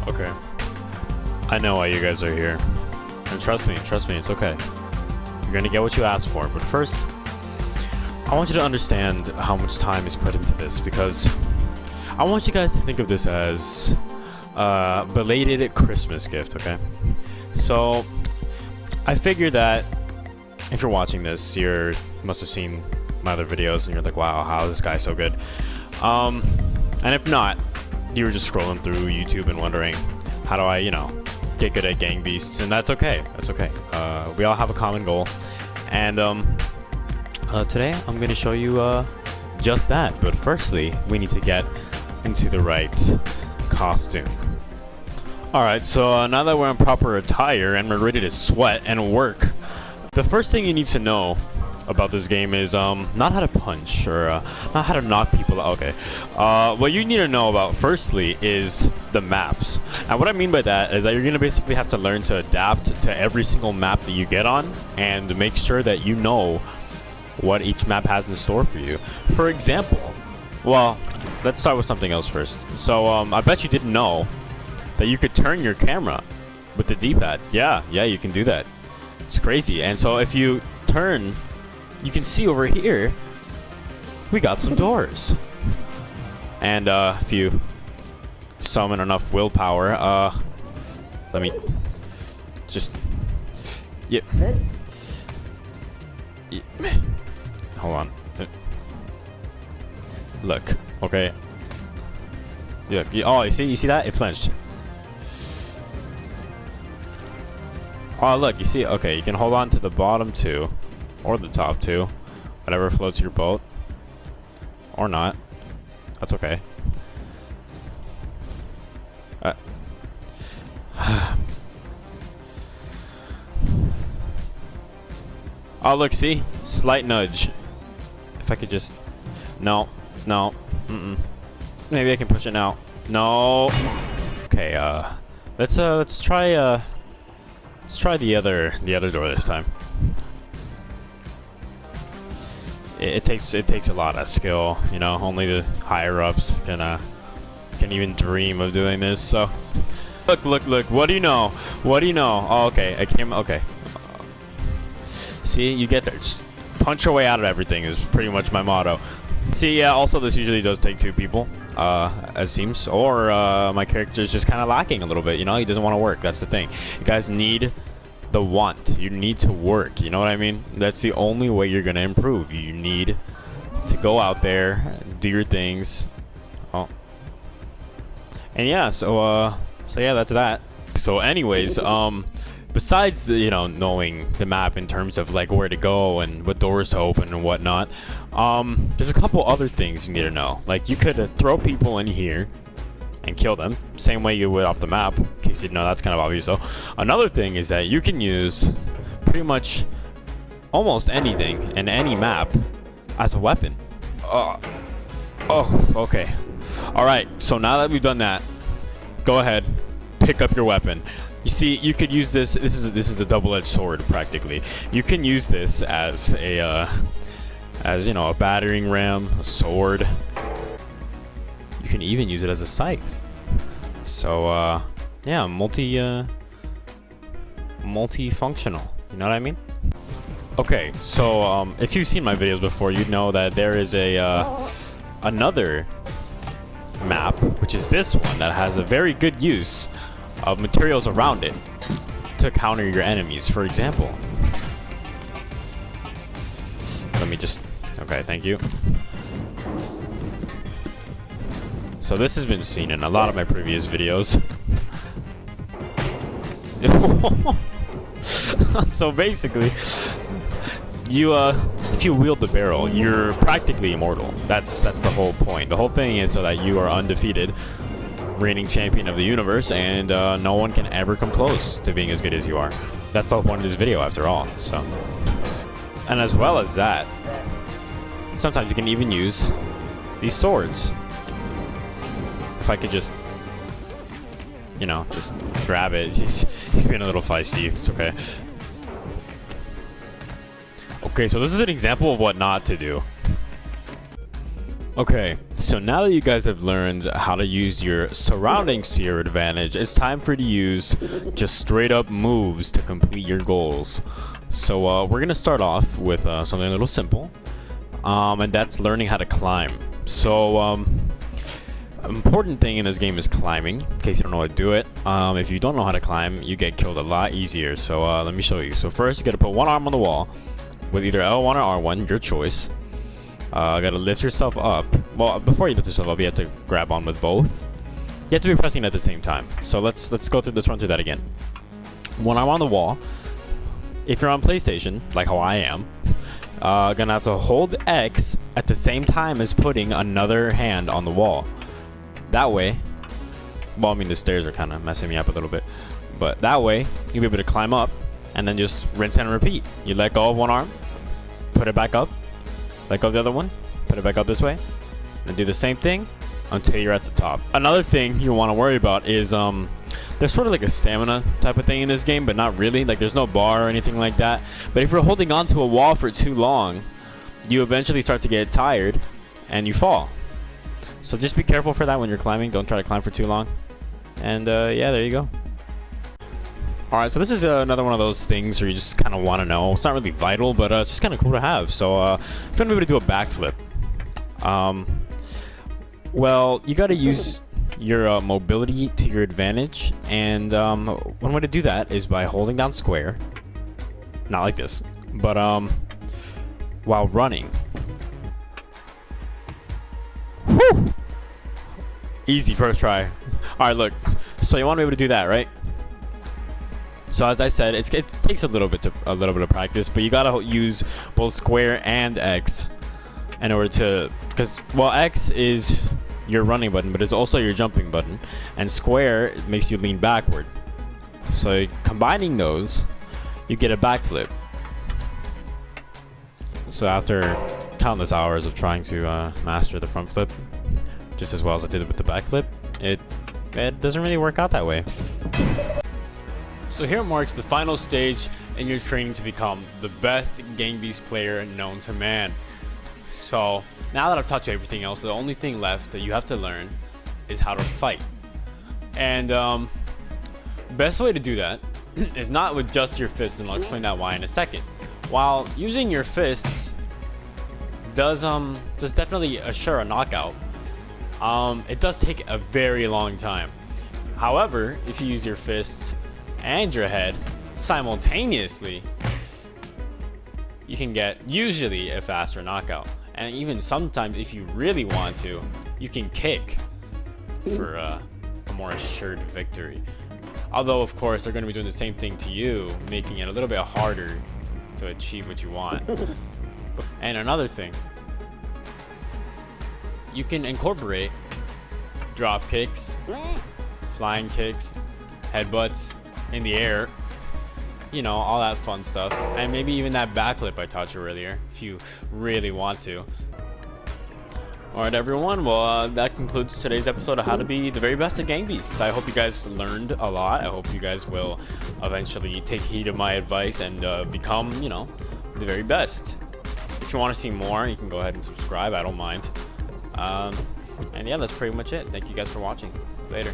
Okay. I know why you guys are here. And trust me, it's okay. You're gonna get what you asked for, but first, I want you to understand how much time is put into this, because I want you guys to think of this as a belated Christmas gift, okay? So, I figure that if you're watching this, you must have seen my other videos and you're like, wow, how is this guy so good? And if not, you were just scrolling through YouTube and wondering, how do I, get good at gang beasts? And that's okay. That's okay. We all have a common goal. And today I'm going to show you just that. But firstly, we need to get into the right costume. Alright, so now that we're in proper attire and we're ready to sweat and work, the first thing you need to know about this game is not how to punch or not how to knock people out. Okay, what you need to know about firstly is the maps. And what I mean by that is that you're gonna basically have to learn to adapt to every single map that you get on and make sure that you know what each map has in store for you. For example, well, let's start with something else first. So I bet you didn't know that you could turn your camera with the D-pad. Yeah, you can do that. It's crazy. And so if you turn, you can see over here, we got some doors. And if you summon enough willpower, let me just, yeah. Hold on. Look, okay. Yeah. Oh, you see that? It flinched. Oh, look, you see? Okay, you can hold on to the bottom two. Or the top two, whatever floats your boat, or not. That's okay. Oh, look, see? Slight nudge. If I could just, no, maybe I can push it now. No. Okay, let's try the other door this time. It takes a lot of skill, only the higher ups can even dream of doing this. So look, what do you know? Oh, okay, okay. See, you get there, just punch your way out of everything is pretty much my motto. See, yeah, also this usually does take two people, as seems, or my character is just kind of lacking a little bit, he doesn't want to work. That's the thing. You guys need the want. You need to work, you know what I mean? That's the only way you're gonna improve. You need to go out there, do your things. Oh, and yeah, so yeah, that's that. So anyways, besides the, knowing the map in terms of like where to go and what doors to open and whatnot, there's a couple other things you need to know. Like, you could throw people in here and kill them, same way you would off the map. In case you didn't know, that's kind of obvious though. Another thing is that you can use pretty much almost anything in any map as a weapon. Oh, okay. Alright, so now that we've done that, go ahead, pick up your weapon. You see, you could use this. This is a double-edged sword practically. You can use this as a a battering ram, a sword. You can even use it as a scythe. So yeah, multifunctional, you know what I mean? Okay, so if you've seen my videos before, you'd know that there is another map, which is this one, that has a very good use of materials around it to counter your enemies. For example, let me just, okay, thank you. So this has been seen in a lot of my previous videos. So basically, if you wield the barrel, you're practically immortal. That's the whole point. The whole thing is so that you are undefeated, reigning champion of the universe, and no one can ever come close to being as good as you are. That's the whole point of this video, after all. So, and as well as that, sometimes you can even use these swords. If I could just, just grab it. He's being a little feisty. It's okay. Okay, so this is an example of what not to do. Okay, so now that you guys have learned how to use your surroundings to your advantage, it's time for you to use just straight up moves to complete your goals. So we're gonna start off with something a little simple, and that's learning how to climb. So important thing in this game is climbing, in case you don't know how to do it. If you don't know how to climb, you get killed a lot easier. So let me show you. So first, you gotta put one arm on the wall with either L1 or R1, your choice. Gotta lift yourself up. Well, before you lift yourself up, you have to grab on with both. You have to be pressing at the same time. So let's go through this, run through that again. One arm on the wall. If you're on PlayStation, like how I am, gonna have to hold X at the same time as putting another hand on the wall. That way, well, I mean the stairs are kind of messing me up a little bit, but that way you'll be able to climb up and then just rinse and repeat. You let go of one arm, put it back up. Let go of the other one, put it back up this way, and do the same thing until you're at the top. Another thing you want to worry about is there's sort of like a stamina type of thing in this game, but not really. Like there's no bar or anything like that. But if you're holding on to a wall for too long, you eventually start to get tired and you fall. So just be careful for that when you're climbing. Don't try to climb for too long. And yeah, there you go. Alright, so this is another one of those things where you just kind of want to know. It's not really vital, but it's just kind of cool to have. So, if you're going to be able to do a backflip, well, you got to use your mobility to your advantage. And one way to do that is by holding down square. Not like this, but while running. Whew! Easy first try. Alright, look. So you want to be able to do that, right? So as I said, it takes a little bit of practice, but you gotta use both square and X in order to, because well, X is your running button, but it's also your jumping button, and square makes you lean backward. So combining those, you get a backflip. So after countless hours of trying to master the front flip, just as well as I did it with the backflip, it doesn't really work out that way. So here marks the final stage in your training to become the best Gang Beasts player known to man. So now that I've taught you everything else, the only thing left that you have to learn is how to fight. And best way to do that is not with just your fists, and I'll explain that why in a second. While using your fists does definitely assure a knockout, it does take a very long time. However, if you use your fists and your head simultaneously, you can get usually a faster knockout. And even sometimes, if you really want to, you can kick for a more assured victory. Although of course they're going to be doing the same thing to you, making it a little bit harder to achieve what you want. And another thing, you can incorporate drop kicks, flying kicks, headbutts in the air, you know, all that fun stuff, and maybe even that backflip I taught you earlier if you really want to. Alright everyone, well that concludes today's episode of how to be the very best at Gang Beasts. I hope you guys learned a lot. I hope you guys will eventually take heed of my advice and become, you know, the very best. If you want to see more, you can go ahead and subscribe. I don't mind. And yeah, that's pretty much it. Thank you guys for watching. Later.